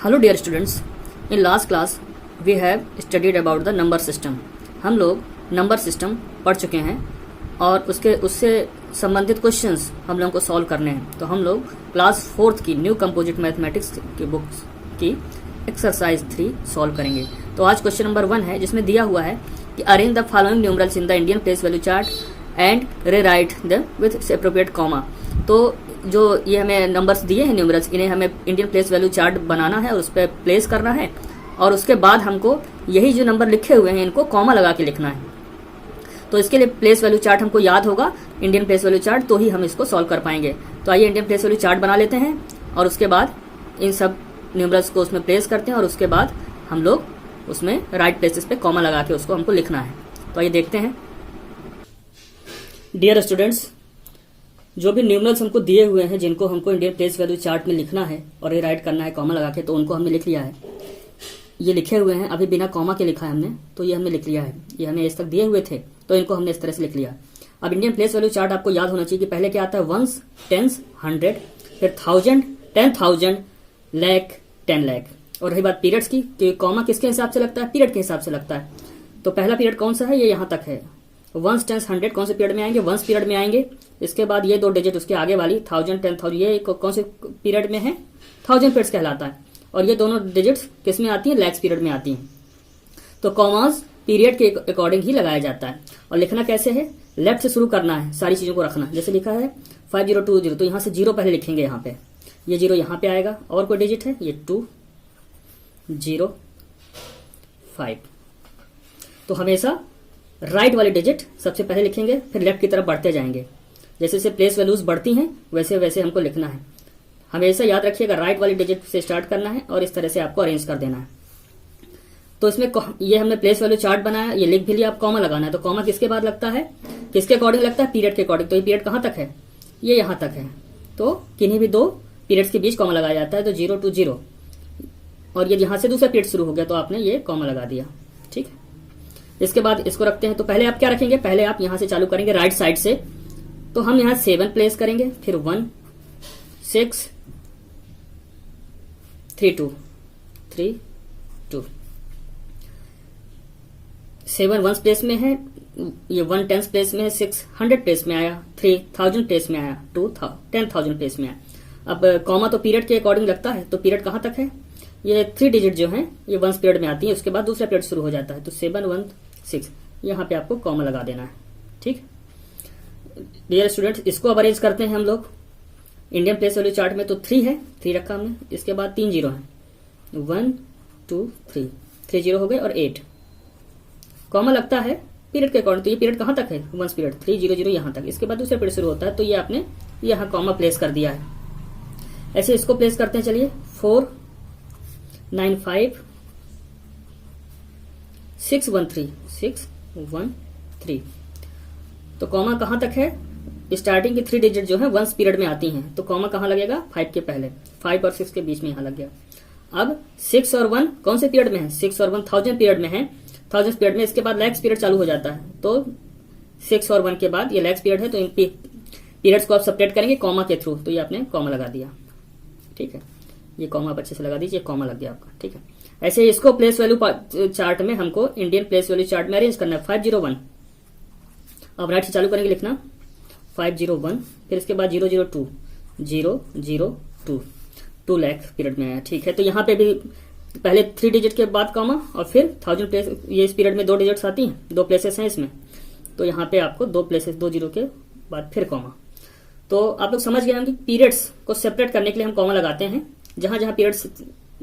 Hello dear students, in last class we have studied about the number system. हम लोग number system पढ़ चुके हैं और उससे संबंधित क्वेश्चंस हम लोगों को सॉल्व करने हैं। तो हम लोग क्लास 4th की न्यू कंपोजिट मैथमेटिक्स की बुक्स की एक्सरसाइज 3 सॉल्व करेंगे। तो आज क्वेश्चन नंबर 1 है, जिसमें दिया हुआ है कि arrange the following numerals in the Indian place value chart and rewrite them with appropriate comma. तो जो ये हमें नंबर्स दिए हैं न्यूमरल्स, इन्हें हमें इंडियन प्लेस वैल्यू चार्ट बनाना है और उस पर प्लेस करना है, और उसके बाद हमको यही जो नंबर लिखे हुए हैं इनको कॉमा लगा के लिखना है। तो इसके लिए प्लेस वैल्यू चार्ट हमको याद होगा, इंडियन प्लेस वैल्यू चार्ट, तो ही हम इसको सॉल्व कर पाएंगे। तो आइए इंडियन प्लेस वैल्यू चार्ट बना लेते हैं और उसके बाद इन सब न्यूमरल्स को उसमें प्लेस करते हैं और उसके बाद हम लोग उसमें राइट प्लेसेस पे कॉमा लगा के उसको हमको लिखना है। तो आइए देखते हैं। डियर स्टूडेंट्स, जो भी न्यूमरल्स हमको दिए हुए हैं जिनको हमको इंडियन प्लेस वैल्यू चार्ट में लिखना है और ये राइट करना है कॉमा लगा के, तो उनको हमने लिख लिया है। ये लिखे हुए हैं, अभी बिना कॉमा के लिखा है हमने, तो ये हमने लिख लिया है। ये हमें इस तक दिए हुए थे तो इनको हमने इस तरह से लिख लिया। अब इंडियन प्लेस वैल्यू चार्ट आपको याद होना चाहिए कि पहले क्या आता है, वंस, टेंस, 100, फिर 1000, 10,000, लाख, 10 लाख। और रही बात पीरियड्स की, तो कॉमा किसके हिसाब से लगता है, पीरियड के हिसाब से लगता है। तो पहला पीरियड कौन सा है, ये यहाँ तक है। वंस, टेंस, 100 कौन से पीरियड में आएंगे, वंस पीरियड में आएंगे। इसके बाद ये दो डिजिट उसके आगे वाली 1000, 10,000 ये कौन से पीरियड में है, 1000 पीरियड्स कहलाता है। और ये दोनों डिजिट्स किस में आती हैं, लैक्स पीरियड में आती हैं। तो कॉमास पीरियड के अकॉर्डिंग ही लगाया जाता है। और लिखना कैसे है, लेफ्ट से शुरू करना है, सारी चीजों को रखना। जैसे लिखा है 5020, तो यहाँ से 0 पहले लिखेंगे, यहाँ पे ये 0 यहाँ पे आएगा। और कोई डिजिट है, ये 2 0 5। तो हमेशा राइट वाले डिजिट सबसे पहले लिखेंगे, फिर लेफ्ट की तरफ बढ़ते जाएंगे। जैसे जैसे प्लेस वैल्यूज बढ़ती हैं वैसे वैसे हमको लिखना है। हमेशा याद रखिएगा, राइट वाली डिजिट से स्टार्ट करना है और इस तरह से आपको अरेंज कर देना है। तो इसमें ये हमने प्लेस वैल्यू चार्ट बनाया, ये लिख भी लिया। आप कॉमा लगाना है, तो कॉमा किसके बाद लगता है, किसके अकॉर्डिंग लगता है, पीरियड के अकॉर्डिंग। तो ये पीरियड कहाँ तक है, ये यहाँ तक है। तो किन्हीं भी दो पीरियड्स के बीच कॉमा लगाया जाता है। तो 0 to 0, और ये यहां से दूसरा पीरियड शुरू हो गया तो आपने ये कॉमा लगा दिया। ठीक है, इसके बाद इसको रखते हैं। तो पहले आप क्या रखेंगे, पहले आप यहां से चालू करेंगे राइट साइड से। तो हम यहां 7 प्लेस करेंगे, फिर 1 6 3 2 3 2। 7 1 प्लेस में है, ये 1 10 प्लेस में है, 6 100 प्लेस में आया, 3 1000 प्लेस में आया, 2 10,000 प्लेस में आया। अब कॉमा तो पीरियड के अकॉर्डिंग लगता है, तो पीरियड कहां तक है, ये 3 डिजिट जो है ये 1 पीरियड में आती है, उसके बाद दूसरा पीरियड शुरू हो जाता है। तो 7 1 6 यहाँ पे आपको कॉमा लगा देना है। ठीक डियर स्टूडेंट्स, इसको अब अरेंज करते हैं हम लोग इंडियन प्लेस वैल्यू चार्ट में। तो 3 है, 3 रखा हमने, इसके बाद 3 0 है, 1 2 3 3 0 हो गए और 8 कॉमा लगता है पीरियड के अकॉर्डिंग। तो ये पीरियड कहां तक है, 1 पीरियड, 3 0 0 यहाँ तक। इसके बाद दूसरा पीरियड शुरू होता है, तो ये आपने यहाँ कॉमा प्लेस कर दिया है। ऐसे इसको प्लेस करते हैं। चलिए 4 9 5 6 1 3 6 1 3। तो कॉमा कहां तक है, स्टार्टिंग की 3 डिजिट जो है 1 पीरियड में आती हैं, तो कॉमा कहां लगेगा, 5 के पहले, 5 और 6 के बीच में यहां लग गया। अब 6 और 1 कौन से पीरियड में है, 6 और 1 1000 पीरियड में है, 1000 पीरियड में इसके बाद लैक्स पीरियड चालू हो जाता है। तो 6 और 1 के बाद ये लैक्स पीरियड है, तो इन पीरियड्स को आप सेपरेट करेंगे कॉमा के थ्रू। तो ये आपने कॉमा लगा दिया। ठीक है, ये कॉमा आप अच्छे से लगा दीजिए, कॉमा लग गया आपका। ठीक है, ऐसे ही इसको प्लेस वैल्यू चार्ट में हमको इंडियन प्लेस वैल्यू चार्ट में अरेंज करना है। 501, अब राइट से चालू करेंगे लिखना, 501, फिर इसके बाद 002 002 2 लाख पीरियड में आया। ठीक है, तो यहाँ पे भी पहले 3 डिजिट के बाद कॉमा और फिर 1000 प्लेस। ये इस पीरियड में 2 डिजिट्स आती हैं, 2 प्लेसेस हैं इसमें, तो यहाँ पे आपको 2 प्लेसेस, 2 0 के बाद फिर कॉमा। तो आप लोग समझ गए हम कि पीरियड्स को सेपरेट करने के लिए हम कॉमा लगाते हैं। जहां जहां पीरियड्स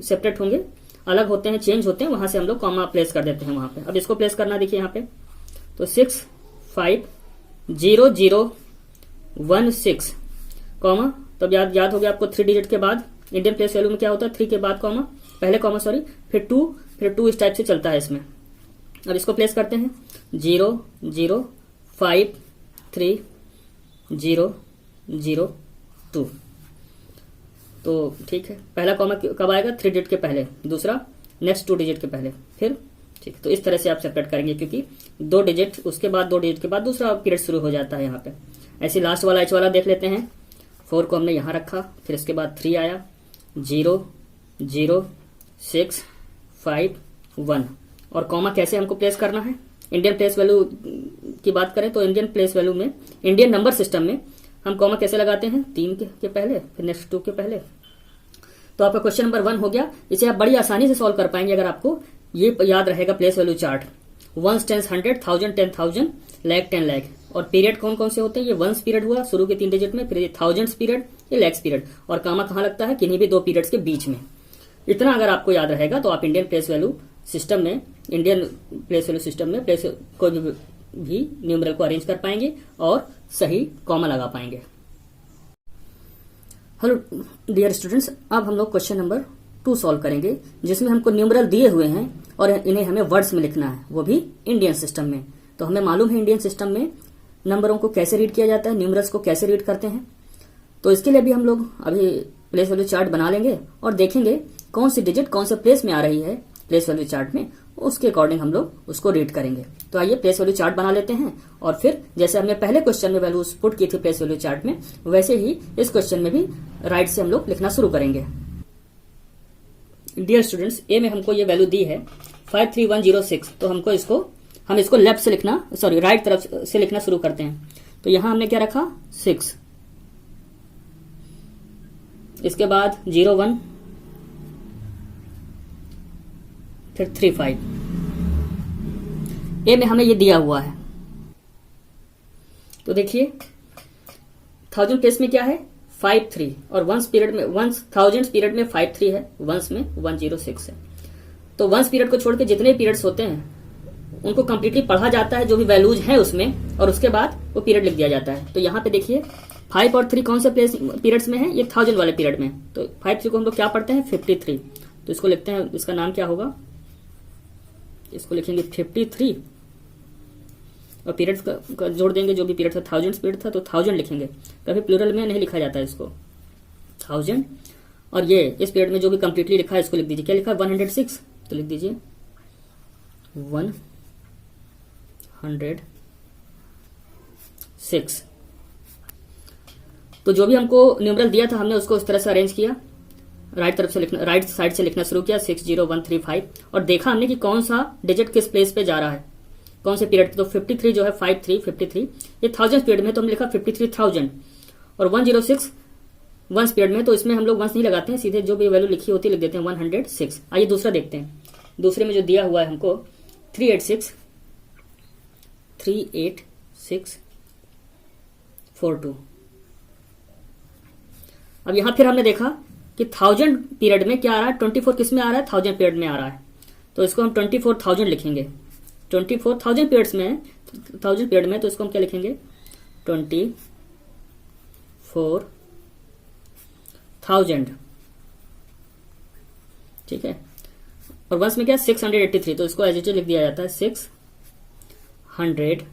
सेपरेट होंगे, अलग होते हैं, चेंज होते हैं, वहां से हम लोग कॉमा प्लेस कर देते हैं वहां पे। अब इसको प्लेस करना देखिए यहाँ पे, तो 6 5 0 0 1 6 कॉमा। तब याद हो गया आपको 3 डिजिट के बाद इंडियन प्लेस वैल्यू में क्या होता है, 3 के बाद कॉमा, पहले कॉमा सॉरी, फिर 2, फिर 2 इस टाइप से चलता है इसमें। अब इसको प्लेस करते हैं, 0 0 5 3 0 0 2। तो ठीक है, पहला कॉमा कब आएगा, 3 डिजिट के पहले, दूसरा नेक्स्ट 2 डिजिट के पहले, फिर ठीक। तो इस तरह से आप सेपरेट करेंगे, क्योंकि 2 डिजिट उसके बाद 2 डिजिट के बाद दूसरा पीरियड शुरू हो जाता है यहाँ पे। ऐसे लास्ट वाला एच वाला देख लेते हैं। 4 को हमने यहाँ रखा, फिर इसके बाद 3 आया, 0 0 6 5 1 और कॉमा कैसे हमको प्लेस करना है। इंडियन प्लेस वैल्यू की बात करें तो इंडियन प्लेस वैल्यू में, इंडियन नंबर सिस्टम में हम कॉमा कैसे लगाते हैं, 3 के पहले, फिर नेक्स्ट 2 के पहले। तो आपका क्वेश्चन नंबर 1 हो गया। इसे आप बड़ी आसानी से सॉल्व कर पाएंगे अगर आपको ये याद रहेगा place value chart. 1 10 100 1000 10,000 lakh 10 lakh. और पीरियड कौन कौन से होते हैं, ये 1 पीरियड हुआ शुरू के 3 डिजिट में, फिर ये 1000 पीरियड, ये लैक्स पीरियड। और कामा कहाँ लगता है, किन्हीं भी 2 पीरियड्स के बीच में। इतना अगर आपको याद रहेगा तो आप इंडियन प्लेस वैल्यू सिस्टम में, इंडियन प्लेस वैल्यू सिस्टम में प्लेस कोई भी न्यूमरल को अरेंज कर पाएंगे और सही कॉमा लगा पाएंगे। हेलो डियर स्टूडेंट्स, अब हम लोग क्वेश्चन नंबर 2 सॉल्व करेंगे, जिसमें हमको न्यूमरल दिए हुए हैं और इन्हें हमें वर्ड्स में लिखना है, वो भी इंडियन सिस्टम में। तो हमें मालूम है इंडियन सिस्टम में नंबरों को कैसे रीड किया जाता है, न्यूमरल्स को कैसे रीड करते हैं। तो इसके लिए भी हम लोग अभी प्लेस वैल्यू चार्ट बना लेंगे और देखेंगे कौन सी डिजिट कौन से प्लेस में आ रही है प्लेस वैल्यू चार्ट में, उसके अकॉर्डिंग हम लोग उसको रीड करेंगे। तो आइए प्लेस वैल्यू चार्ट बना लेते हैं और फिर जैसे हमने पहले क्वेश्चन में वैल्यूज पुट की थी प्लेस वैल्यू चार्ट में, वैसे ही इस क्वेश्चन में भी राइट से हम लोग लिखना शुरू करेंगे। डियर स्टूडेंट्स, ए में हमको ये वैल्यू दी है 53106। तो हम इसको लेफ्ट से लिखना, सॉरी राइट तरफ से लिखना शुरू करते हैं। तो यहां हमने क्या रखा 6, इसके बाद 01, फिर 35। ए में हमें ये दिया हुआ है। तो देखिए 1000 प्लेस में क्या है 53 और 1 पीरियड में 1000 पीरियड में 53 है, 1 में 106 है। तो 1 पीरियड को छोड़ के जितने पीरियड्स होते हैं उनको कंप्लीटली पढ़ा जाता है, जो भी वैल्यूज हैं उसमें, और उसके बाद वो पीरियड लिख दिया जाता है। तो यहाँ पे देखिए 5 और 3 कौन से पीरियड्स में है, ये 1000 वाले पीरियड में। तो 5 को हम लोग क्या पढ़ते हैं 53। तो इसको लिखते हैं, इसका नाम क्या होगा, इसको लिखेंगे 53 और पीरियड्स का जोड़ देंगे, जो भी पीरियड था 1000 पीरियड था तो 1000 लिखेंगे, कभी प्लूरल में नहीं लिखा जाता है इसको 1000। और ये इस पीरियड में जो भी कंप्लीटली लिखा है इसको लिख दीजिए, क्या लिखा है 106, तो लिख दीजिए 106। तो जो भी हमको न्यूमरल दिया था हमने उसको उस तरह से अरेंज किया, राइट तरफ से लिखना, राइट साइड से लिखना शुरू किया 60135 और देखा हमने कि कौन सा डिजिट किस प्लेस पे जा रहा है, कौन से पीरियड। तो 53 जो है 53 ये 1000 पीरियड में, तो हमने लिखा 53,000। और 106 1 पीरियड में, तो इसमें हम लोग 1 नहीं लगाते हैं, सीधे जो भी वैल्यू लिखी होती है लिख देते हैं 106। आइए दूसरा देखते हैं। दूसरे में जो दिया हुआ है हमको 38642। अब यहां फिर हमने देखा कि 1000 पीरियड में क्या आ रहा है, 24 किस में आ रहा है 1000 पीरियड में आ रहा है। तो इसको हम 24,000 लिखेंगे, 24,000 पीरियड्स में, 1000 पीरियड में, तो इसको हम क्या लिखेंगे 24,000। ठीक है। और 1 में क्या 683, तो इसको एज इट इज लिख दिया जाता है 683।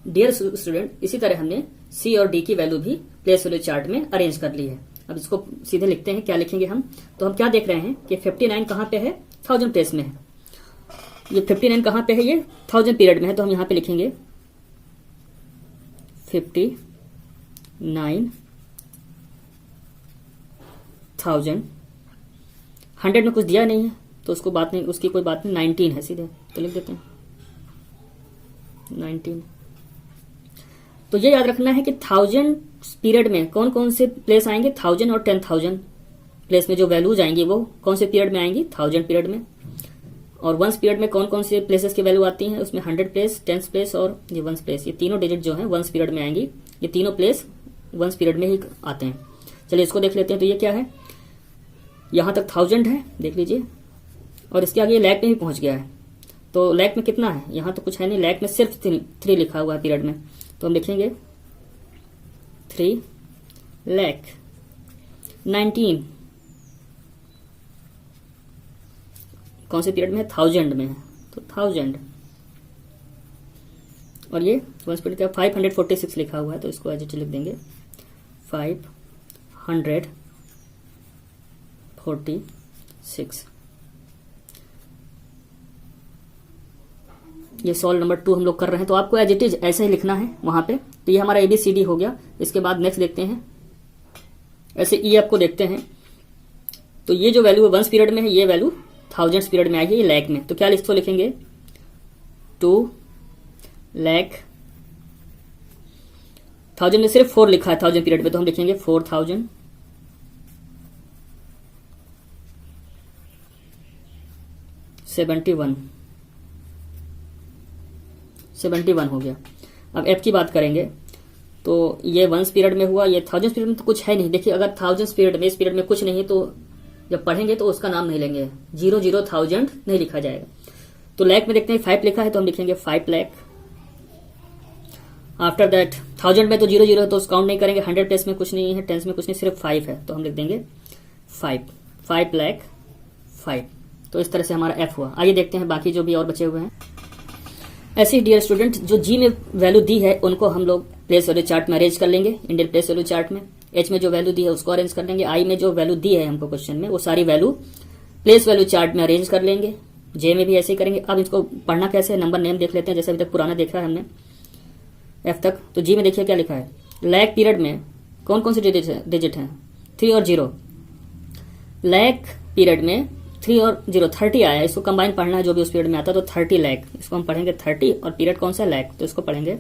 डियर स्टूडेंट, इसी तरह हमने सी और डी की वैल्यू भी प्लेस वैल्यू चार्ट में अरेंज कर ली है। अब इसको सीधे लिखते हैं, क्या लिखेंगे हम। तो हम क्या देख रहे हैं कि 59 कहां पे है 1000 प्लेस में है। ये 59 कहां पे है, ये 1000 पीरियड में है, तो हम यहां पे लिखेंगे 59,000। 100 में कुछ दिया नहीं है तो उसको बात नहीं, उसकी कोई बात नहीं, 19 है सीधे, तो लिख देते हैं 19। तो ये याद रखना है कि 1000 पीरियड में कौन कौन से प्लेस आएंगे, 1000 और 10,000 प्लेस में जो वैल्यूज आएंगी वो कौन से पीरियड में आएंगी 1000 पीरियड में। और 1 पीरियड में कौन कौन से प्लेसेस की वैल्यू आती है, उसमें 100 प्लेस, 10 प्लेस और ये 1 प्लेस, ये तीनों डिजिट जो है 1 पीरियड में आएंगी। ये तीनों प्लेस 1 पीरियड में ही आते हैं। चलिए इसको देख लेते हैं। तो ये क्या है, यहां तक 1000 है, देख लीजिए, और इसके आगे लैख में ही पहुंच गया है। तो लैख में कितना है, यहां तो कुछ है नहीं, लैख में सिर्फ 3 लिखा हुआ है पीरियड में। तो हम लिखेंगे 3,19,000 कौन से पीरियड में है 1000 में है, तो 1000। और ये 1 पीरियड का 546 लिखा हुआ है, तो इसको एज इट लिख देंगे 546। ये सॉल्व नंबर 2 हम लोग कर रहे हैं, तो आपको एज इट इज ऐसे ही लिखना है वहां पे। तो ये हमारा ABCD हो गया। इसके बाद नेक्स्ट देखते हैं, ऐसे ई आपको देखते हैं। तो ये जो वैल्यू 1 पीरियड में है, ये वैल्यू 1000 पीरियड में आई है, ये लैख में। तो क्या इसको लिखेंगे 2 लाख। 1000 में सिर्फ 4 लिखा है 1000 पीरियड में, तो हम लिखेंगे 4000। 71 हो गया। अब एफ की बात करेंगे, तो ये 1 पीरियड में हुआ, ये 1000 पीरियड में तो कुछ है नहीं। देखिए अगर 1000 पीरियड में, इस पीरियड में कुछ नहीं है, तो जब पढ़ेंगे तो उसका नाम नहीं लेंगे, 00,000 नहीं लिखा जाएगा। तो लैख में देखते हैं 5 लिखा है, तो हम लिखेंगे 5 लाख। आफ्टर दैट 1000 में तो 00 है, तो उस काउंट नहीं करेंगे। 100 प्लेस में कुछ नहीं है, टेंस में कुछ नहीं, सिर्फ 5 है, तो हम लिख देंगे 5 लाख 5। तो इस तरह से हमारा एफ हुआ। आइए देखते हैं बाकी जो भी और बचे हुए हैं। ऐसे ही डियर स्टूडेंट, जो जी में वैल्यू दी है उनको हम लोग प्लेस वैल्यू चार्ट में अरेंज कर लेंगे, इंडियन प्लेस वैल्यू चार्ट में। एच में जो वैल्यू दी है उसको अरेंज कर लेंगे। आई में जो वैल्यू दी है हमको क्वेश्चन में, वो सारी वैल्यू प्लेस वैल्यू चार्ट में अरेंज कर लेंगे। जे में भी ऐसे ही करेंगे। अब इसको पढ़ना कैसे है, नंबर नेम देख लेते हैं, जैसे अभी तक पुराना देखा है हमने एफ तक। तो जी में देखिए क्या लिखा है, लैख पीरियड में कौन कौन से डिजिट हैं, 3 और 0। लैख पीरियड में 3 और 0 30 आया है, इसको कंबाइन पढ़ना है जो भी उस पीरियड में आता है। तो 30 लाख, इसको हम पढ़ेंगे 30, और पीरियड कौन सा लाख, तो इसको पढ़ेंगे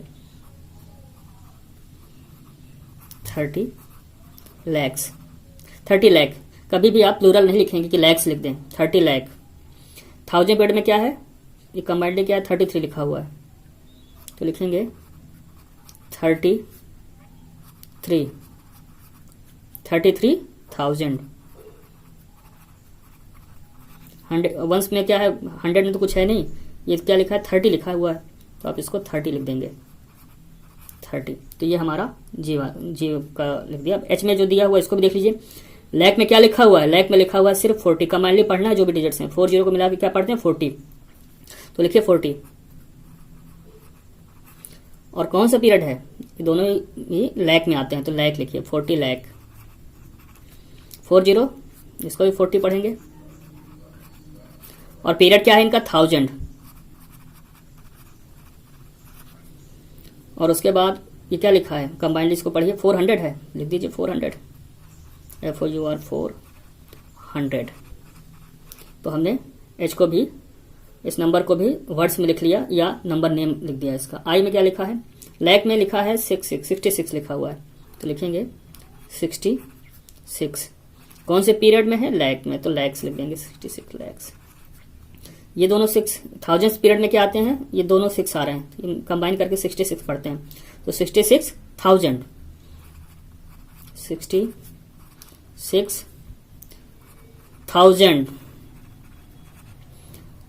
30 लैक्स। 30 लाख, कभी भी आप प्लूरल नहीं लिखेंगे कि लैक्स लिख दें, 30 लाख। 1000 पीरियड में क्या है, ये कंबाइंड क्या है, 33 लिखा हुआ है, तो लिखेंगे 33,000। 1 में क्या है, 100 में तो कुछ है नहीं, ये क्या लिखा है, 30 लिखा हुआ है, तो आप इसको 30 लिख देंगे, 30। तो ये हमारा जी का लिख दिया। अब एच में जो दिया हुआ इसको भी देख लीजिए। लैख में क्या लिखा हुआ है, लैख में लिखा हुआ है सिर्फ 40। कमांडली पढ़ना है जो भी डिजिट्स हैं, 40 को मिला के क्या पढ़ते हैं 40, तो लिखिए 40। और कौन सा पीरियड है, ये दोनों ही लैख में आते हैं, तो लैख लिखिए 40 लाख। 40, इसको भी 40 पढ़ेंगे। और पीरियड क्या है इनका, 1000। और उसके बाद ये क्या लिखा है, कंबाइंड इसको पढ़िए, 400 है, लिख दीजिए 400, FOUR 400। तो हमने एच को भी, इस नंबर को भी वर्ड्स में लिख लिया, या नंबर नेम लिख दिया इसका। आई में क्या लिखा है, लैख में लिखा है 66 लिखा हुआ है, तो लिखेंगे 66। कौन से पीरियड में है, लैख में, तो लैक्स लिख देंगे 66 लैक्स। ये दोनों 6000 पीरियड में क्या आते हैं, ये दोनों 6 आ रहे हैं, कंबाइन करके 66 पढ़ते हैं, तो 66,000। 66,000।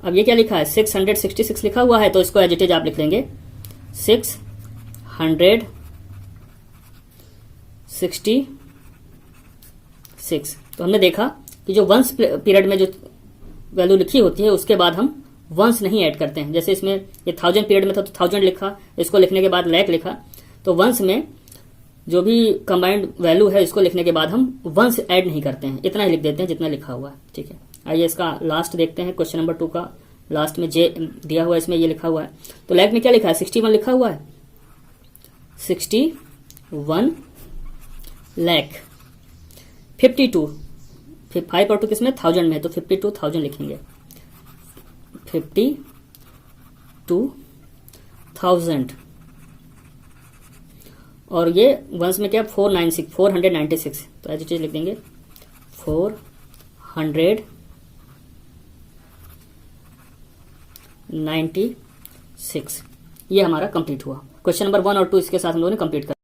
अब ये क्या लिखा है, 666 लिखा हुआ है, तो इसको एज इट इज आप लिख लेंगे 666। तो हमने देखा कि जो 1 पीरियड में जो वैल्यू लिखी होती है उसके बाद हम 1 नहीं ऐड करते हैं। जैसे इसमें ये 1000 पीरियड में था तो 1000 लिखा, इसको लिखने के बाद लैख लिखा, तो 1 में जो भी कंबाइंड वैल्यू है इसको लिखने के बाद हम 1 ऐड नहीं करते हैं, इतना ही लिख देते हैं जितना लिखा हुआ है। ठीक है, आइए इसका लास्ट देखते हैं, क्वेश्चन नंबर 2 का लास्ट में जे दिया हुआ है, इसमें ये लिखा हुआ है। तो लैख में क्या लिखा है, 61 लिखा हुआ है, 61 लाख। 52, 5 और 2 किसमें, 1000 में, तो 52,000 लिखेंगे, 52,000। और ये 1 में क्या, 496, तो एज इट इज लिख देंगे 496। ये हमारा कंप्लीट हुआ। क्वेश्चन नंबर 1 और 2 इसके साथ हम लोगों ने कंप्लीट कर